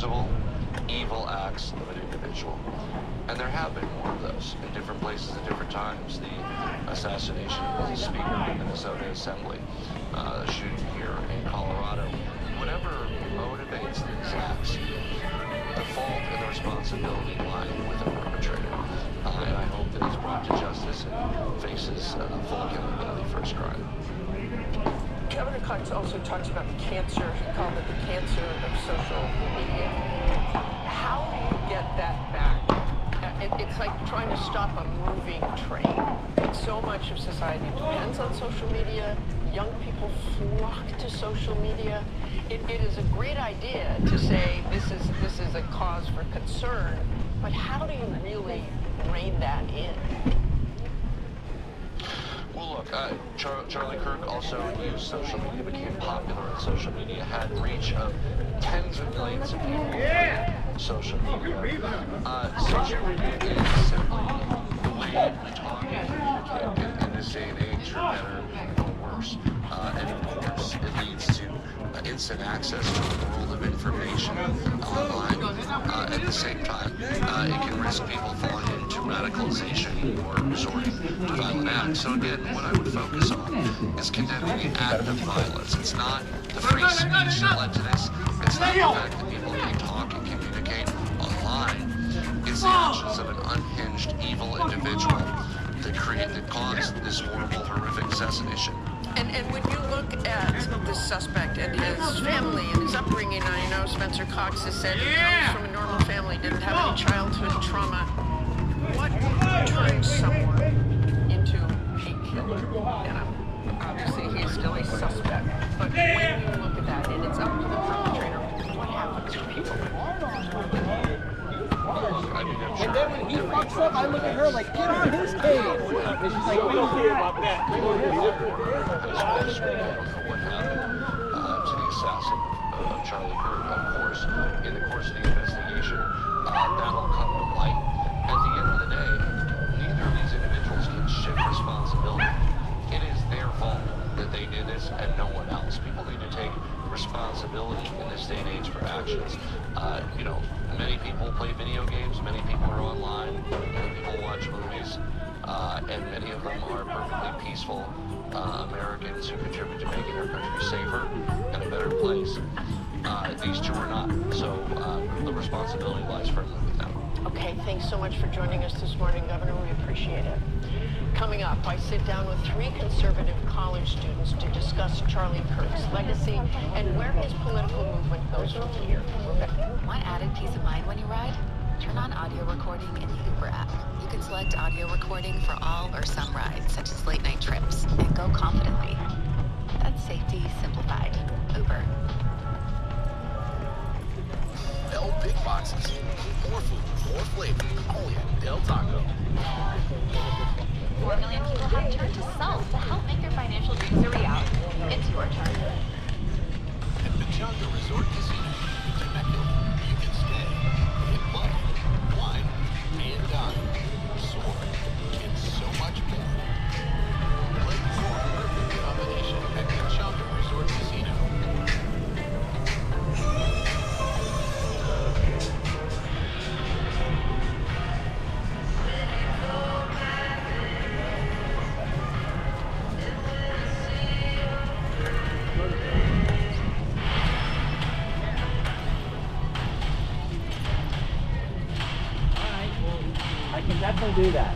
inexcusable, evil acts of an individual. And there have been more of those in different places at different times. The assassination of the Speaker of the Minnesota Assembly, the shooting here in Colorado. Whatever motivates these acts, the fault and the responsibility lie with the perpetrator. And I hope that he's brought to justice and faces full accountability for his crime. Governor Cox also talks about the cancer, he called it the cancer of social media. How do you get that back? It's like trying to stop a moving train. So much of society depends on social media. Young people flock to social media. It is a great idea to say this is a cause for concern, but how do you really rein that in? Well, look, Charlie Kirk also used social media, became popular on social media, had reach of tens of millions of people on social media. Social media is simply the way we talk and communicate in this day and age, for better or worse. And of course, it leads to instant access to the world of information online. At the same time, it can risk people falling into radicalization or resorting to violent acts. So again, what I would focus on is condemning the act of violence. It's not the free speech that led to this. It's not the fact that people can talk and communicate online. It's the actions of an unhinged, evil individual that caused this horrible, horrific assassination. And when you look at the suspect and his family and his upbringing, I know Spencer Cox has said he comes from a normal family, didn't have any childhood trauma. What turns someone into a killer? And obviously he's still a suspect. But when you look at that and it's up to the perpetrator, what happens to people? And then when he fucks up, I look at her like, get in his cage. And she's like, we don't care about that. I don't know what happened to the assassin of Charlie Kirk. Of course, in the course of the investigation, that'll come to light. At the end of the day, neither of these individuals can shift responsibility. It is their fault that they did this and no one else. People need to take responsibility in this day and age for actions. Many people play video games, many people are online, many people watch movies, and many of them are perfectly peaceful Americans who contribute to making our country safer and a better place. These two are not, so the responsibility lies firmly with them. Okay, thanks so much for joining us this morning, Governor. We appreciate it. Coming up, I sit down with 3 conservative college students to discuss Charlie Kirk's legacy and where his political movement goes from here. Want added peace of mind when you ride? Turn on audio recording in the Uber app. You can select audio recording for all or some rides, such as late night trips, and go confidently. That's safety simplified. Uber. Bell Big Boxes. More food, more flavor. Only at Del Taco. 4 million people have turned to Salt to help make their financial dreams a reality. It's your turn. At the Changa Resort Casino, connected, you can stay, get love, wine, and dine, soar, and so much more. Play your perfect combination at the Changa Resort Casino. Definitely do that.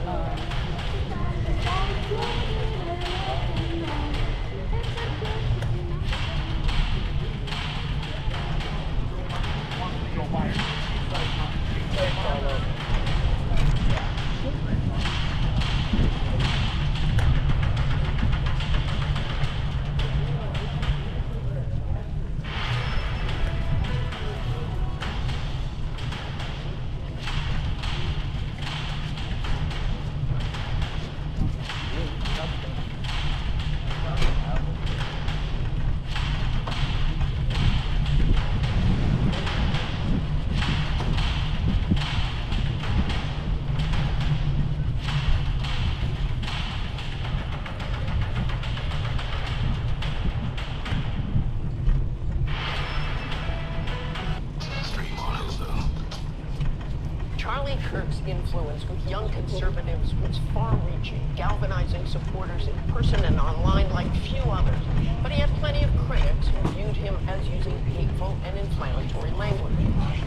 Charlie Kirk's influence with young conservatives was far-reaching, galvanizing supporters in person and online like few others. But he had plenty of critics who viewed him as using hateful and inflammatory language.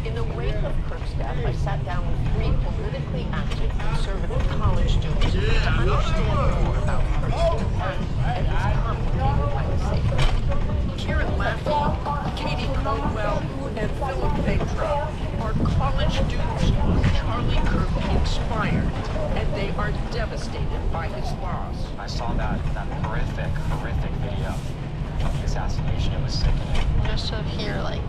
In the wake of Kirk's death, I sat down with 3 politically active conservative college students to understand more about Kirk's impact and his complicated legacy. Kieran Laffey, Katie Caldwell, and Philip Pedro are college students who Charlie Kirk inspired, and they are devastated by his loss. I saw that horrific video of the assassination. It was sickening. Just to hear like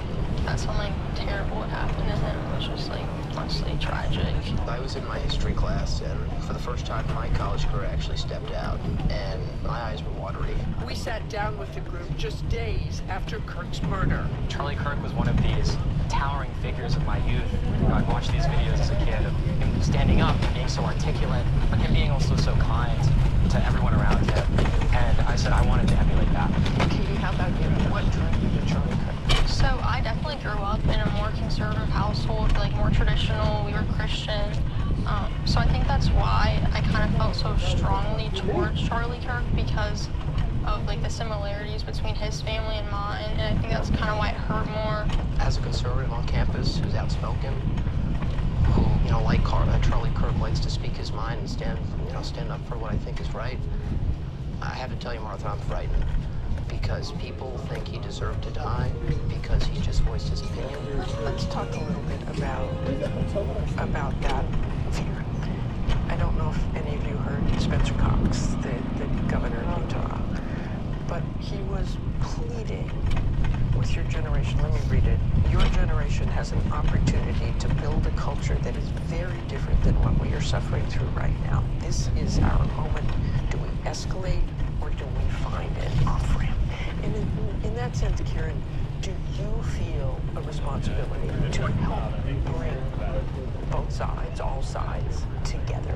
that something terrible had happened to him was just like honestly tragic. I was in my history class, and for the first time in my college career, I actually stepped out, and my eyes were watery. We sat down with the group just days after Kirk's murder. Charlie Kirk was one of these towering figures of my youth. You know, I'd watched these videos as a kid of him standing up and being so articulate, but him being also so kind to everyone around him. And I said I wanted to emulate that. Katie, how about you? What drew you to Charlie Kirk? So I definitely grew up in a more conservative household, like more traditional. We were Christian. So I think that's why I kind of felt so strongly towards Charlie Kirk, because of like the similarities between his family and mine, and I think that's kind of why it hurt more. As a conservative on campus who's outspoken, who, like Charlie Kirk likes to speak his mind and stand up for what I think is right, I have to tell you, Martha, I'm frightened. Because people think he deserved to die because he just voiced his opinion. Let's talk a little bit about that fear. I don't know if any of you heard Spencer Cox, the governor of Utah, but he was pleading with your generation. Let me read it. Your generation has an opportunity to build a culture that is very different than what we are suffering through right now. This is our moment. Do we escalate or do we find an off-ramp? And in that sense, Kieran, do you feel a responsibility to help bring both sides, all sides, together?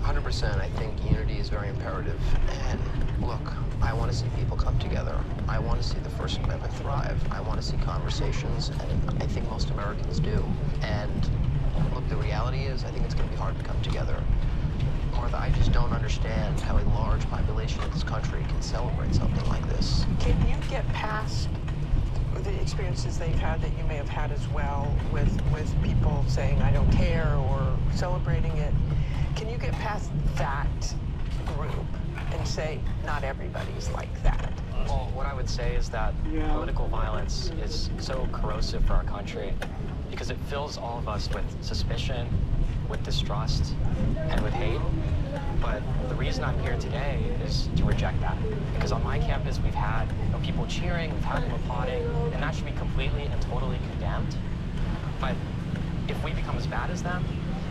100%. I think unity is very imperative. And look, I want to see people come together. I want to see the First Amendment thrive. I want to see conversations, and I think most Americans do. And look, the reality is, I think it's going to be hard to come together. Martha, I just don't understand how a large population of this country can celebrate something like this. Can you get past the experiences they've had that you may have had as well with people saying, I don't care, or celebrating it? Can you get past that group and say, not everybody's like that? Well, what I would say is that political violence is so corrosive for our country because it fills all of us with suspicion, with distrust, and with hate. But the reason I'm here today is to reject that. Because on my campus, we've had people cheering, we've had them applauding, and that should be completely and totally condemned. But if we become as bad as them,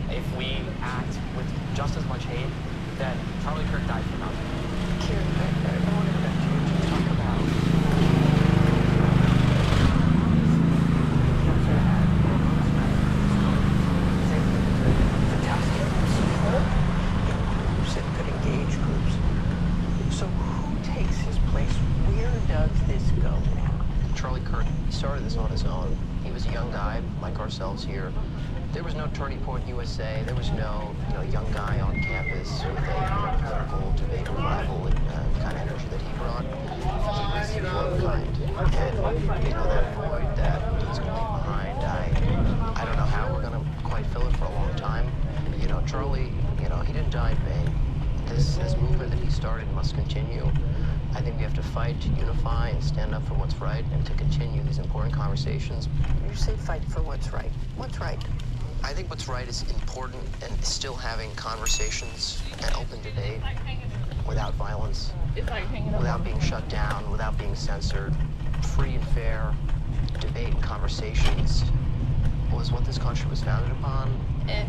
if we act with just as much hate, then Charlie Kirk died for nothing. Kieran, I want to go back to you to talk about groups and could engage groups. So who takes his place? Where does this go now? Charlie Kirk started this on his own. He was a young guy, like ourselves here. There was no Turning Point USA. There was no, young guy on campus with a political debate revival and kind of energy that he brought. He was one of a kind. And, that void that he's going to leave behind, I don't know how we're going to quite fill it for a long time. Charlie, he didn't die in vain. This movement that he started must continue. I think we have to fight to unify and stand up for what's right and to continue these important conversations. You say fight for what's right. What's right? I think what's right is important and still having conversations and open debate without violence, without being shut down, without being censored. Free and fair debate and conversations was what this country was founded upon. If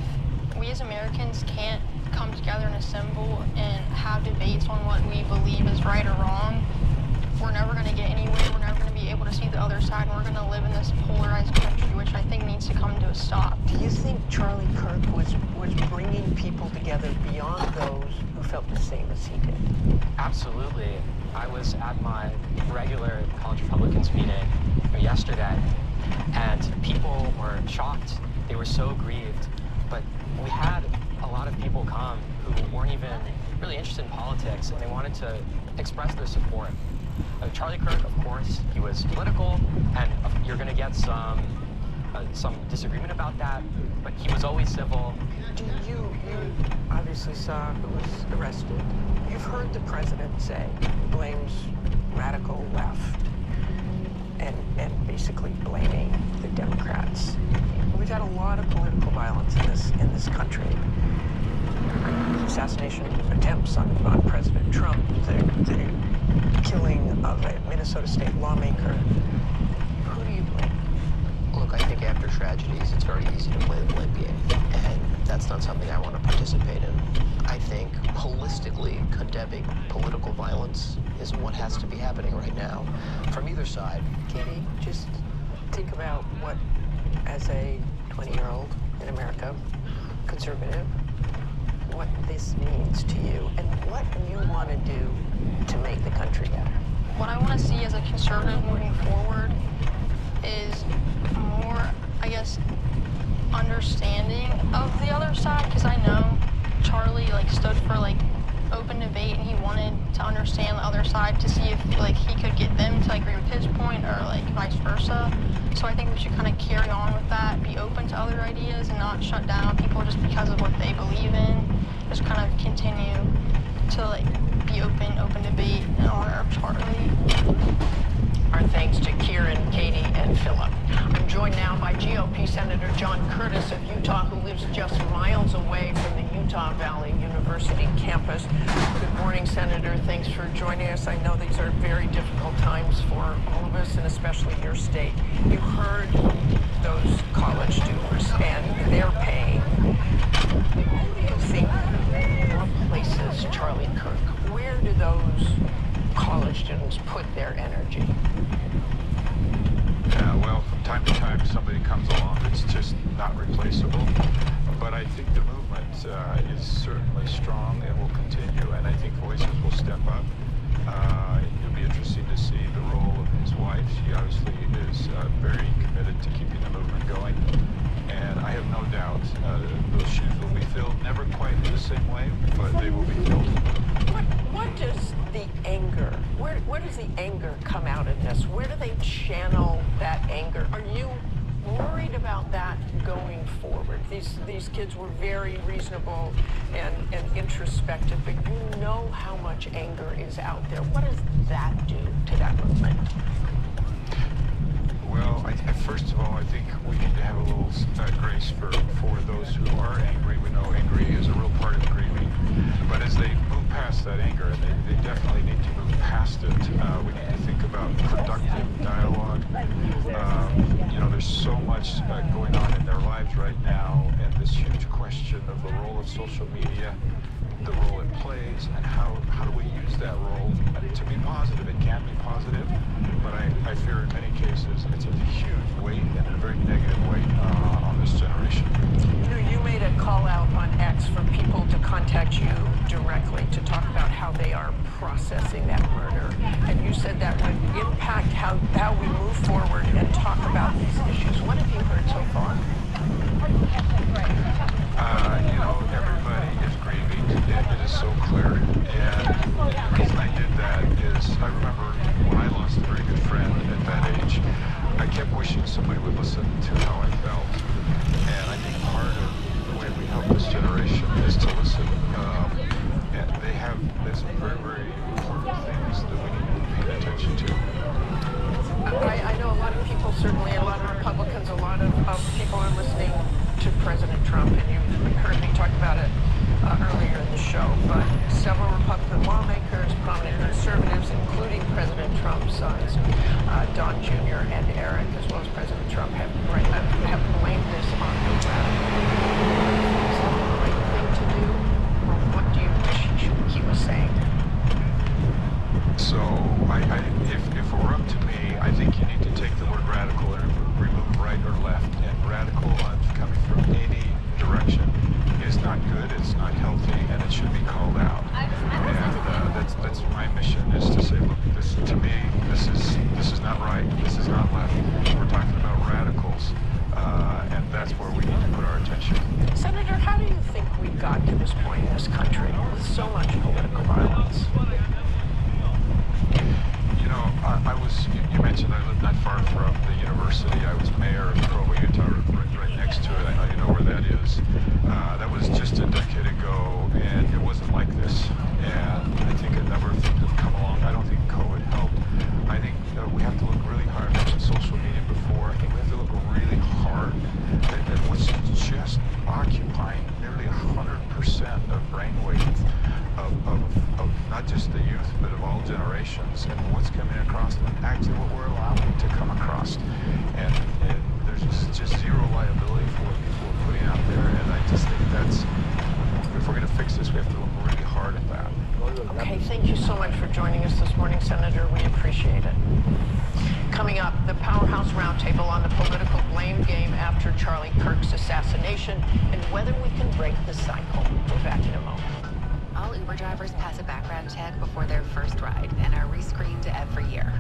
we as Americans can't come together and assemble and have debates on what we believe is right or wrong, we're never going to get anywhere. We're never going to be able to see the other side, and we're going to live in this polarized country, which I think needs to come to a stop. Do you think Charlie Kirk was bringing people together beyond those who felt the same as he did? Absolutely. I was at my regular College Republicans meeting yesterday, and people were shocked. They were so grieved But we had a lot of people come who weren't even really interested in politics, and they wanted to express their support. Charlie Kirk, of course, he was political, and you're going to get some disagreement about that, but he was always civil. You obviously saw who was arrested. You've heard the president say he blames radical left and basically blaming the Democrats. We've had a lot of political violence in this country. Assassination attempts on President Trump, the killing of a Minnesota state lawmaker. Who do you blame? Look, I think after tragedies, it's very easy to play the blame game, and that's not something I want to participate in. I think holistically condemning political violence is what has to be happening right now from either side. Katie, just think about what, as a 20-year-old in America, conservative, what this means to you and what you want to do to make the country better. What I want to see as a conservative moving forward is more, I guess, understanding of the other side, because I know Charlie stood for open debate, and he wanted to understand the other side to see if he could get them to agree with his point or vice versa. So I think we should kind of carry on with that, be open to other ideas and not shut down people just because of what they believe in. Just kind of continue to be open debate in honor of Charlie. Our thanks to Kieran, Katie, and Philip. I'm joined now by GOP Senator John Curtis of Utah, who lives just miles away from the Utah Valley University campus. Good morning, Senator. Thanks for joining us. I know these are very difficult times for all of us, and especially your state. You heard those college students and their pain. Who do you think replaces Charlie Kirk? Where do those college students put their energy? Well, from time to time somebody comes along that's just not replaceable. But I think the movement is certainly strong and will continue, and I think voices will step up. It'll be interesting to see the role of his wife. She obviously is very committed to keeping the movement going, and I have no doubt those shoes will be filled. Never quite in the same way, but they will be filled. What does the anger, where does the anger come out in this? Where do they channel that anger? Are you worried about that going forward? These kids were very reasonable and introspective, but you know how much anger is out there. What does that do to that movement? Well, first of all, I think we need to have a little grace for those who are angry. We know angry is a real part of grieving. But as they move past that anger, and they definitely need to move past it, we need to think about productive dialogue. There's so much going on in their lives right now, and this huge question of the role of social media, the role it plays, and how do we use that role to be positive. It can be positive, but I fear in many cases it's a huge weight and a very negative weight on this generation. You made a call out on X for people to contact you directly to talk about how they are processing that murder. And you said that would impact how we move forward and talk about these issues. What have you heard so far? Everybody is grieving. It is so clear. And the reason I did that is I remember when I lost a very good friend at that age, I kept wishing somebody would listen to how I felt. And I think part of the way we help this generation is to listen. And there's some very, very important things that we need to pay attention to. I know a lot of people, certainly a lot of Republicans, a lot of people are listening to President Trump, and you heard me talk about it earlier in the show, but several Republican lawmakers, prominent conservatives, including President Trump's sons, Don Jr. and Eric, as well as President Trump, have blamed this on the radicals. Is that the right thing to do, or what do you wish he was saying? So, if it were up to me, I think you need to take the word radical and remove right or left. And radical coming from any direction is not good, it's not healthy, and it should be called out. And that's my mission, is to say, look, to me, this is not right, this is not left. We're talking about radicals, attention. Senator, how do you think we got to this point in this country with so much political violence? You know, you mentioned I lived not far from the university. I was mayor of Provo, Utah, right next to it. I know you know where that is. That was just a decade ago, and it wasn't like this. And I think a number of things have come along. I don't think COVID helped. I think we have to look really hard. I mentioned social media before. I think we have to look really hard at what's just occupying nearly 100% of brainwaves of not just the youth, but of all generations, and what's coming across, and actually what we're allowing to come across. And there's just zero liability for what people are putting out there, and I just think that's, if we're going to fix this, we have to look really hard at that. Okay, thank you so much for joining us this morning, Senator. We appreciate it. Coming up, the Powerhouse Roundtable on the political blame game after Charlie Kirk's assassination and whether we can break the cycle. We're back in a moment. All Uber drivers pass a background check before their first ride and are rescreened every year.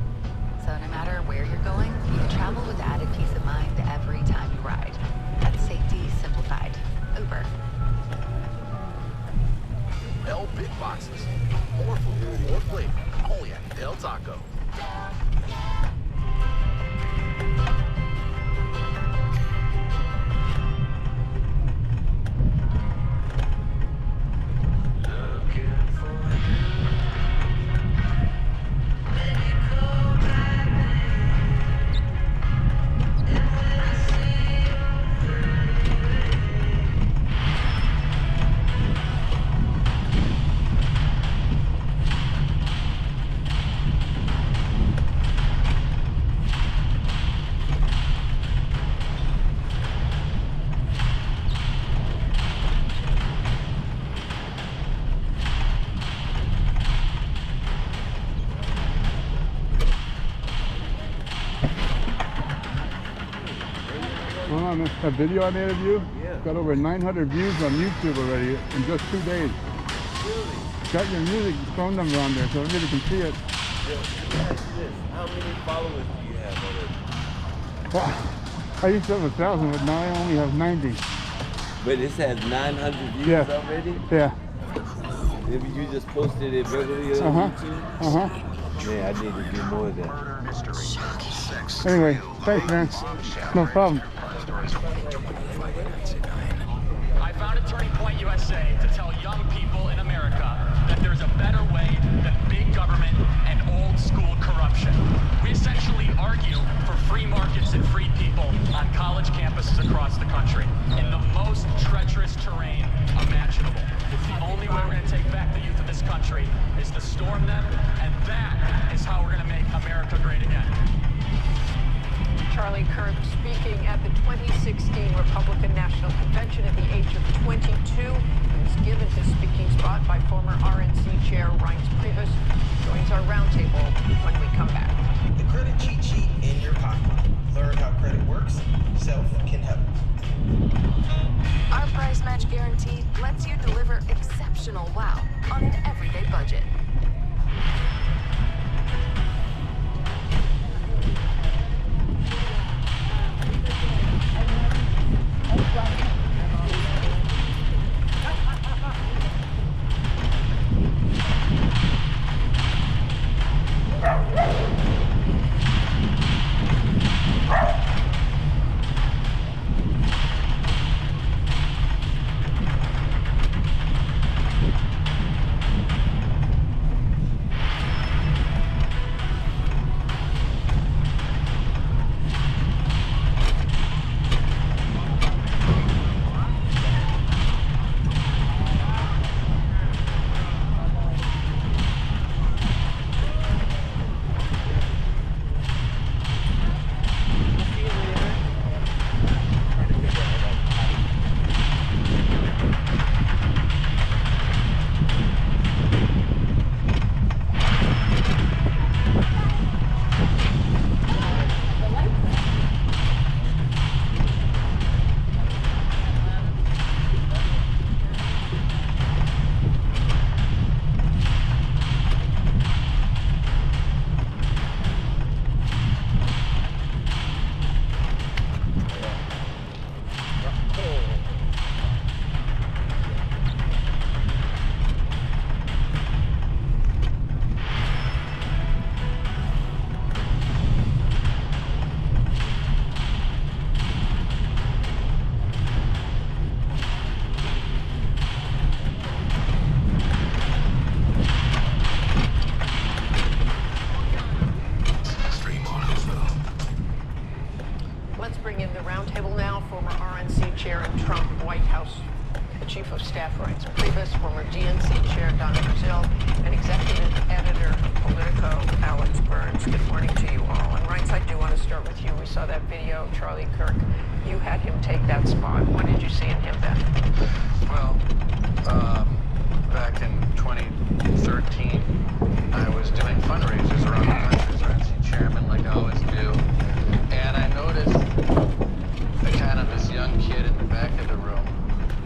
So no matter where you're going, you can travel with added peace of mind every time you ride. That's safety simplified. Uber. L Big Boxes. More food, more flavor. Only at Del Taco. A video I made of you? Yeah. Got over 900 views on YouTube already in just 2 days. Really? Got your music phone number on there so everybody can see it. Yeah. How many followers do you have already? Well, I used to have 1,000, but now I only have 90. But this has 900 views already? Yeah. If you just posted it regularly on YouTube? Yeah, I need to do more of that. Anyway, thanks, man. No problem. I founded Turning Point USA to tell young people in America that there's a better way than big government and old school corruption. We essentially argue for free markets and free people on college campuses across the country in the most treacherous terrain imaginable. The only way we're going to take back the youth of this country is to storm them, and that is how we're going to make America great again. Charlie Kirk speaking at the 2016 Republican National Convention at the age of 22. He was given his speaking spot by former RNC Chair Reince Priebus. Joins our roundtable when we come back. The credit cheat sheet in your pocket. Learn how credit works. Self can help. Our price match guarantee lets you deliver exceptional wow on an everyday budget. Trump White House Chief of Staff writes, Priebus, former DNC Chair Donna Brazil, and Executive Editor of Politico, Alex Burns. Good morning to you all. And Reince, I do want to start with you. We saw that video of Charlie Kirk. You had him take that spot. What did you see in him then? Well, back in 2013, I was doing fundraisers around the country as RNC chairman, like I always do. And I noticed kind of this young kid in the back of the room.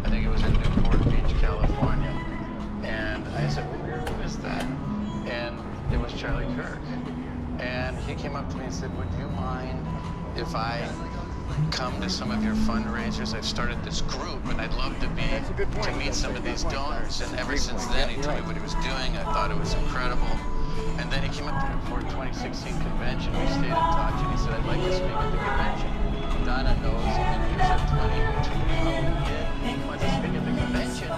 I think it was in Newport Beach, California. And I said, who is that? And it was Charlie Kirk. And he came up to me and said, would you mind if I come to some of your fundraisers? I've started this group and I'd love to meet some of these donors. And ever since then, he told me what he was doing. I thought it was incredible. And then he came up to me before 2016 convention. We stayed in touch and he said, I'd like to speak at the convention. Donna knows, and he was a 22-year-old kid. He wanted to speak at the convention.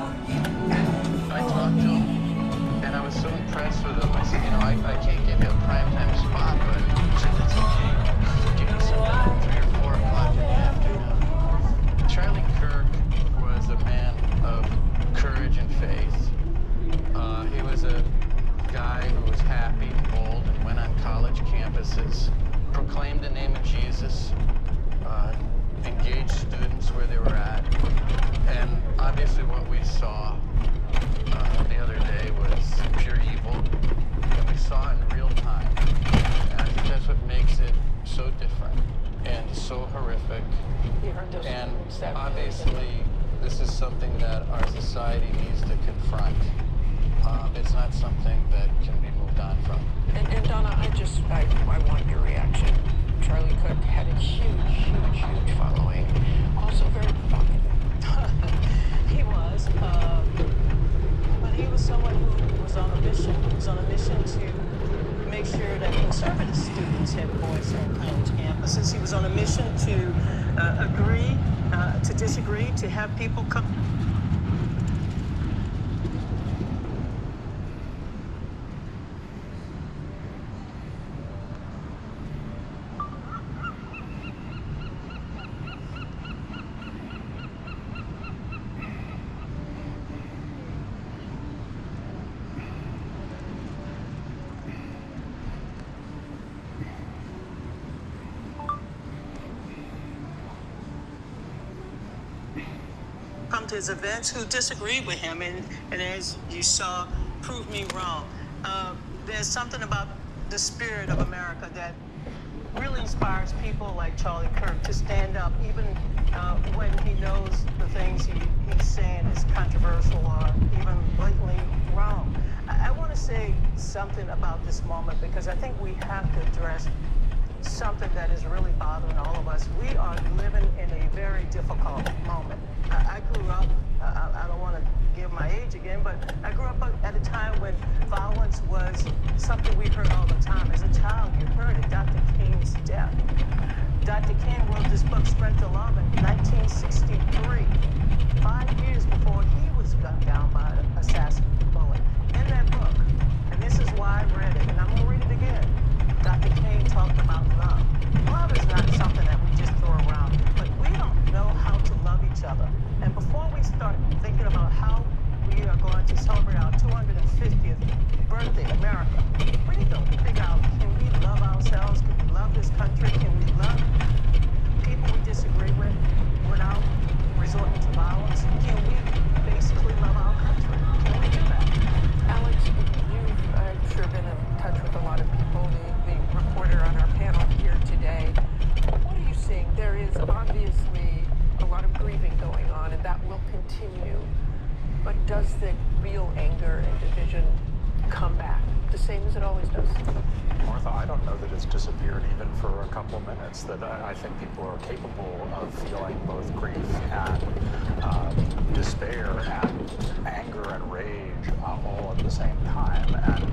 I talked to him, and I was so impressed with him. I said, I can't give you a primetime spot, but I said, that's okay. Give me something at 3 or 4 o'clock in the afternoon. Charlie Kirk was a man of courage and faith. He was a guy who was happy and bold and went on college campuses, proclaimed the name of Jesus, engaged students where they were at. And obviously what we saw the other day was pure evil. And we saw it in real time. And I think that's what makes it so different and so horrific. And obviously this is something that our society needs to confront. It's not something that can be moved on from. And Donna, I want your reaction. Charlie Kirk had a huge following. Also very provocative. He was, but he was someone who was on a mission. He was on a mission to make sure that conservative students had voice on college campuses. He was on a mission to agree, to disagree, to have people come. Come to his events who disagreed with him, and as you saw, proved me wrong. There's something about the spirit of America that really inspires people like Charlie Kirk to stand up, even when he knows the things he's saying is controversial or even blatantly wrong. I want to say something about this moment because I think we have to address something that is really bothering all of us. We are living in a very difficult moment. I grew up, I don't want to give my age again, but I grew up at a time when violence was something we heard all the time. As a child, you heard it, Dr. King's death. Dr. King wrote this book, Sprint to Love, in 1963, 5 years before he was gunned down by an assassin bullet. In that book, and this is why I read it, and I'm going to read it again, Dr. King talked about love. Love is not something that we just throw around, but we don't know how to love each other. And before we start thinking about how we are going to celebrate our 250th birthday, America, we need to figure out, can we love ourselves? Can we love this country? Can we love people we disagree with without resorting to violence? Can we basically love our country? Can we do that? Alex, you've, I'm sure, been in touch with a lot of people. The reporter on our panel here today. What are you seeing? There is obviously a lot of grieving going on, and that will continue. But does the real anger and division come back the same as it always does? Martha, I don't know that it's disappeared even for a couple of minutes. That I think people are capable of feeling both grief and despair and anger and rage all at the same time. And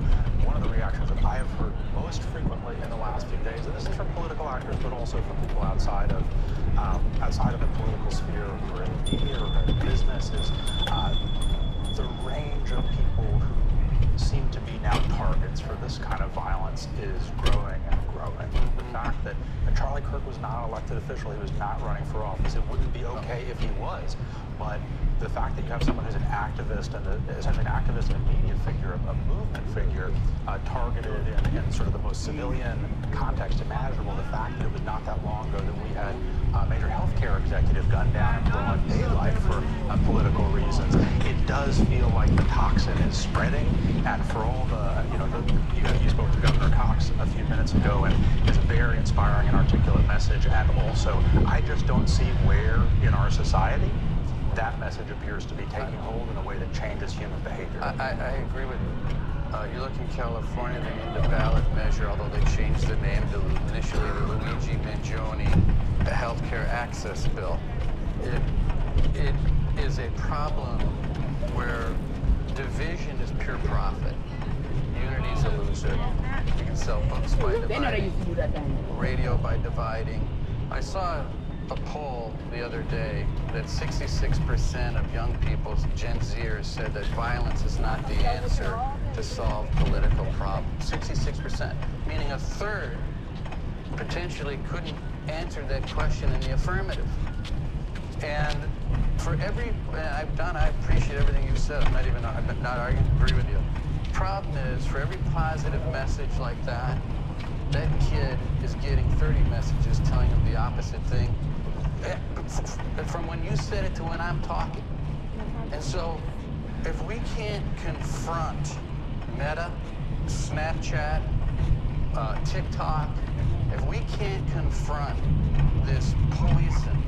one of the reactions that I have heard most frequently in the last few days, and this is from political actors, but also from people outside of the political sphere who are in media or in business, is the range of people who seem to be now targets for this kind of violence is growing and growing. The fact that Charlie Kirk was not an elected official, he was not running for office, it wouldn't be okay if he was, but the fact that you have someone who's an activist and essentially an activist and a media figure, a movement figure, targeted in sort of the most civilian context imaginable, the fact that it was not that long ago that we had a major healthcare executive gunned down in broad daylight for political reasons, it does feel like the toxin is spreading, and for all the, you spoke to Governor Cox a few minutes ago, and it's a very inspiring and articulate message, and also, I just don't see where in our society that message appears to be taking hold in a way that changes human behavior. I agree with you. You look in California, they made the ballot measure, although they changed the name to initially the Luigi Mangione healthcare access bill. It is a problem where division is pure profit. Unity's a loser. You can sell books by dividing, radio by dividing. I saw a poll the other day that 66% of young people, Gen Zers, said that violence is not the answer to solve political problems. 66%, meaning a third potentially couldn't answer that question in the affirmative. And for every, I appreciate everything you said. I'm not arguing, agree with you. Problem is, for every positive message like that, that kid is getting 30 messages telling him the opposite thing from when you said it to when I'm talking. And so, if we can't confront Meta, Snapchat, TikTok, if we can't confront this poison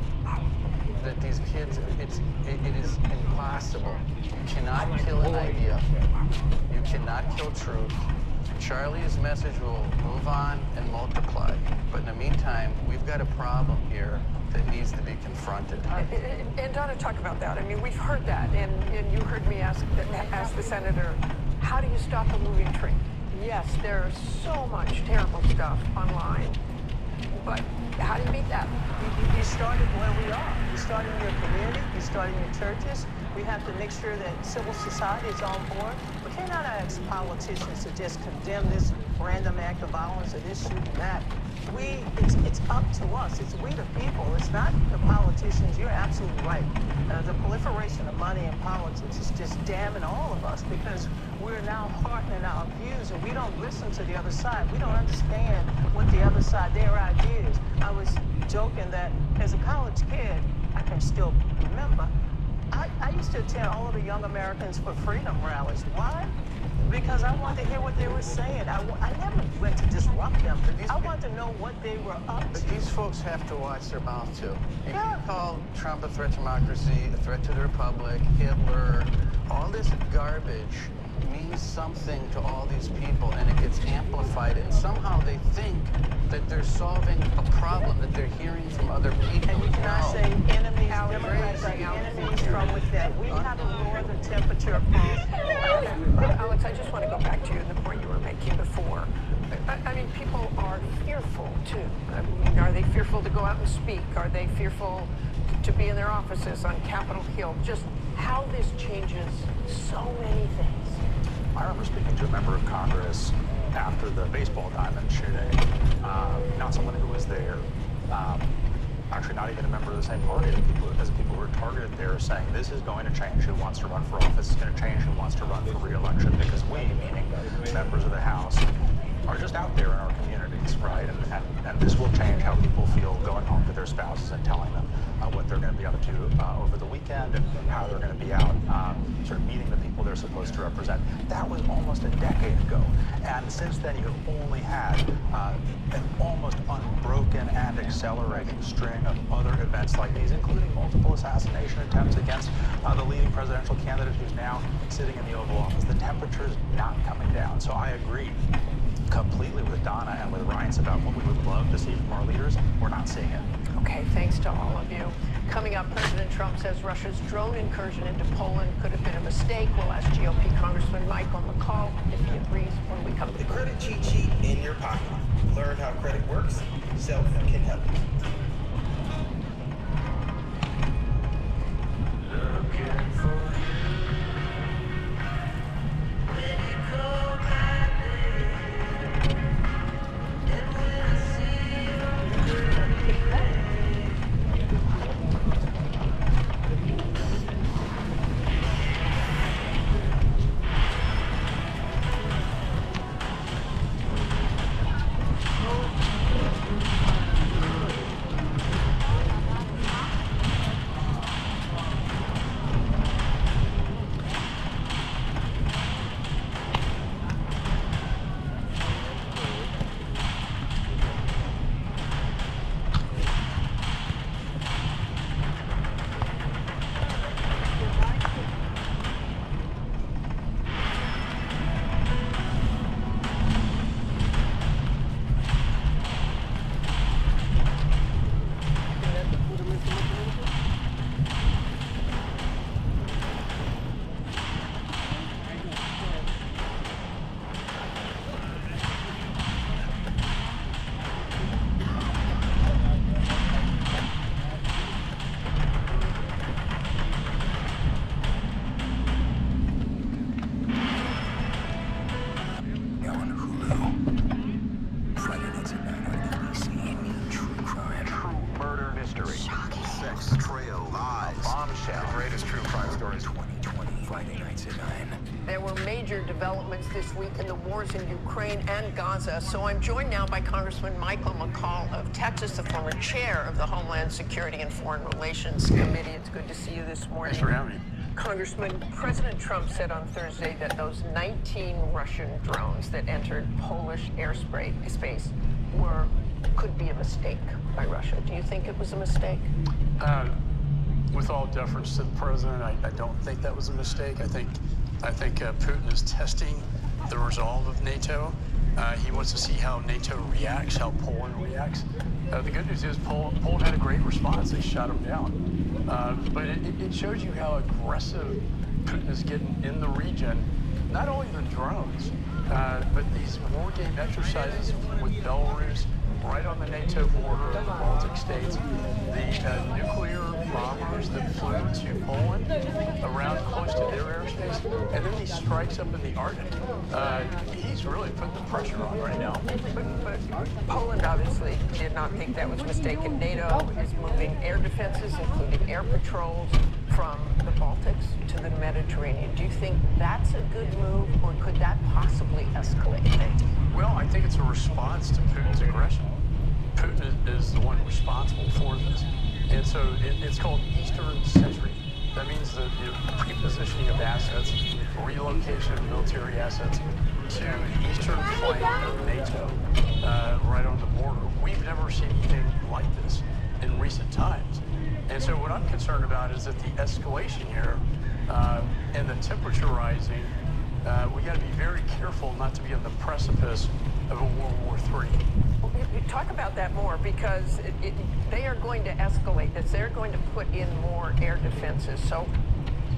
that these kids, it is impossible. You cannot kill an idea. You cannot kill truth. Charlie's message will move on and multiply. But in the meantime, we've got a problem here that needs to be confronted. And Donna, talk about that. I mean, we've heard that, and you heard me ask the senator, how do you stop a moving train? Yes, there's so much terrible stuff online, but how do you beat that? You started where we are. You start in your community, you start in your churches. We have to make sure that civil society is on board. We cannot ask politicians to just condemn this random act of violence or this shooting that. It's up to us. It's we the people. It's not the politicians. You're absolutely right. The proliferation of money in politics is just damning all of us because we're now hardening our views and we don't listen to the other side. We don't understand what the other side, their ideas. I was joking that as a college kid, I can still remember, I used to attend all of the Young Americans for Freedom rallies. Why? Because I wanted to hear what they were saying. I never went to disrupt them. I wanted to know what they were up to. But these folks have to watch their mouth, too. You can call Trump a threat to democracy, a threat to the republic, Hitler. All this garbage means something to all these people, and it gets amplified. And somehow they think that they're solving a problem that they're hearing from other people. And you cannot say enemies, Democrats are enemies from with that. We have to lower the temperature across. Alex, I just want to go back to the point you were making before. I mean, people are fearful, too. I mean, are they fearful to go out and speak? Are they fearful to be in their offices on Capitol Hill? Just how this changes so many things. I remember speaking to a member of Congress after the baseball diamond shooting, not someone who was there, actually not even a member of the same party as the people who were targeted there, saying this is going to change who wants to run for office, it's going to change who wants to run for re-election, because we, meaning members of the House, are just out there in our communities, right? And this will change how people feel going home to their spouses and telling them what they're going to be up to over the weekend and how they're going to be out sort of meeting the people they're supposed to represent. That was almost a decade ago. And since then, you've only had an almost unbroken and accelerating string of other events like these, including multiple assassination attempts against the leading presidential candidate who's now sitting in the Oval Office. The temperature's not coming down. So I agree completely with Donna and with Ryan's about what we would love to see from our leaders. We're not seeing it. Okay, thanks to all of you. Coming up, President Trump says Russia's drone incursion into Poland could have been a mistake. We'll ask GOP Congressman Mike on the call if he agrees when we come back. The credit cheat sheet in your pocket. Learn how credit works. Self can help. Looking for you. bombshell. The greatest true crime stories. 2020, Friday nights at 9. There were major developments this week in the wars in Ukraine and Gaza, so I'm joined now by Congressman Michael McCall of Texas, the former chair of the Homeland Security and Foreign Relations Committee. It's good to see you this morning. Thanks for having me. Congressman, President Trump said on Thursday that those 19 Russian drones that entered Polish airspace could be a mistake by Russia. Do you think it was a mistake? With all deference to the president, I don't think that was a mistake. I think Putin is testing the resolve of NATO. He wants to see how NATO reacts, how Poland reacts. The good news is Poland had a great response. They shot him down. But it shows you how aggressive Putin is getting in the region. Not only the drones, but these war game exercises with Belarus, right on the NATO border of the Baltic states, the nuclear bombers that flew to Poland around close to their airspace, and then these strikes up in the Arctic. He's really putting the pressure on right now. But Poland obviously did not think that was mistaken. NATO is moving air defenses, including air patrols, from the Baltics to the Mediterranean. Do you think that's a good move, or could that possibly escalate things? Well, I think it's a response to Putin's aggression. Putin is the one responsible for this. And so it's called Eastern Sentry. That means the prepositioning of assets, relocation of military assets to the eastern flank of NATO, right on the border. We've never seen anything like this in recent times. And so what I'm concerned about is that the escalation here and the temperature rising, we got to be very careful not to be on the precipice of a World War III. You talk about that more, because they are going to escalate this. They're going to put in more air defenses. So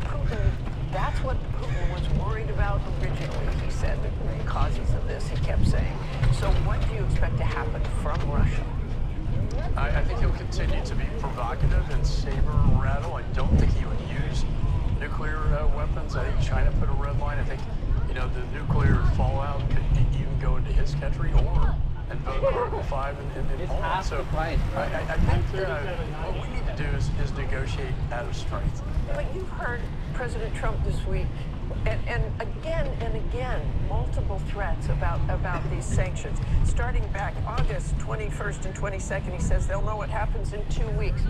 Putin, that's what Putin was worried about originally, he said, the causes of this, he kept saying. So what do you expect to happen from Russia? I think he'll continue to be provocative and saber-rattle. I don't think he would use nuclear weapons. I think China put a red line. I think, the nuclear fallout could even go into his country or invoke Article 5 in Poland. So I think what we need to do is negotiate out of strength. But you've heard President Trump this week, and again, multiple threats about these sanctions. Starting back August 21st and 22nd, he says they'll know what happens in 2 weeks.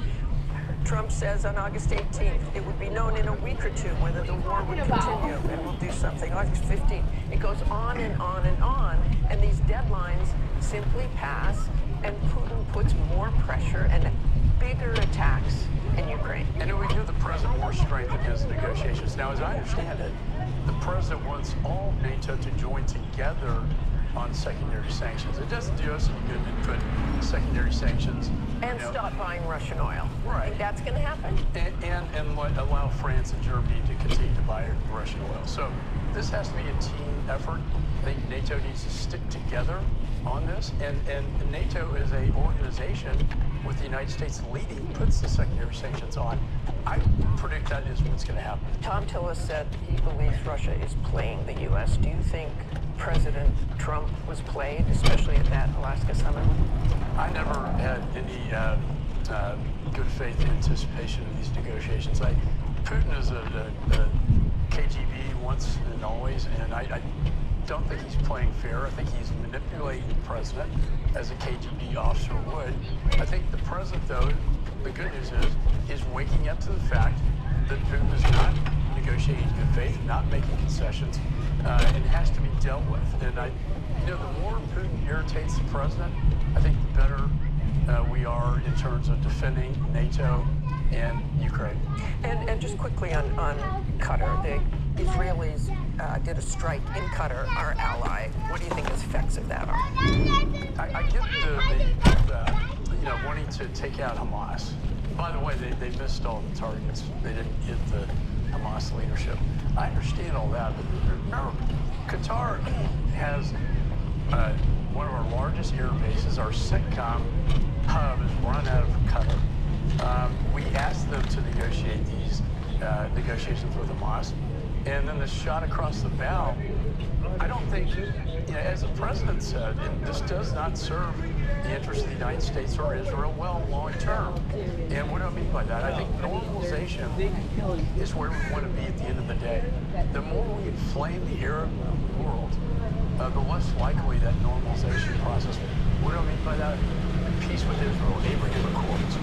Trump says on August 18th, it would be known in a week or two whether the war would continue, and we'll do something. August 15th, it goes on and on and on, and these deadlines simply pass, and Putin puts more pressure and bigger attacks in Ukraine. And we give the president more strength in his negotiations. Now, as I understand it, the president wants all NATO to join together on secondary sanctions. It doesn't do us any good to put secondary sanctions. And stop buying Russian oil. Right. Think that's going to happen? And allow France and Germany to continue to buy Russian oil. So this has to be a team effort. I think NATO needs to stick together on this. And NATO is an organization with the United States leading, puts the secondary sanctions on. I predict that is what's going to happen. Tom Tillis said he believes Russia is playing the U.S. Do you think President Trump was played, especially at that Alaska summit? I never had any good faith anticipation of these negotiations. Putin is a KGB once and always, and I don't think he's playing fair. I think he's manipulating the president as a KGB officer would. I think the president, though, the good news is waking up to the fact that Putin is not negotiating in good faith, not making concessions, and has to be dealt with. And the more Putin irritates the president, I think the better we are in terms of defending NATO and Ukraine. And just quickly on Qatar, the Israelis did a strike in Qatar, our ally. What do you think the effects of that are? I get the wanting to take out Hamas. By the way, they missed all the targets. They didn't hit the Hamas leadership. I understand all that, but remember, Qatar has one of our largest air bases. Our CENTCOM hub is run out of Qatar. We asked them to negotiate these negotiations with Hamas. And then the shot across the bow, I don't think, as the president said, this does not serve the interests of the United States or Israel well long term. And what do I mean by that? I think normalization is where we want to be at the end of the day. The more we inflame the Arab world, the less likely that normalization process. What do I mean by that? Peace with Israel, Abraham Accords.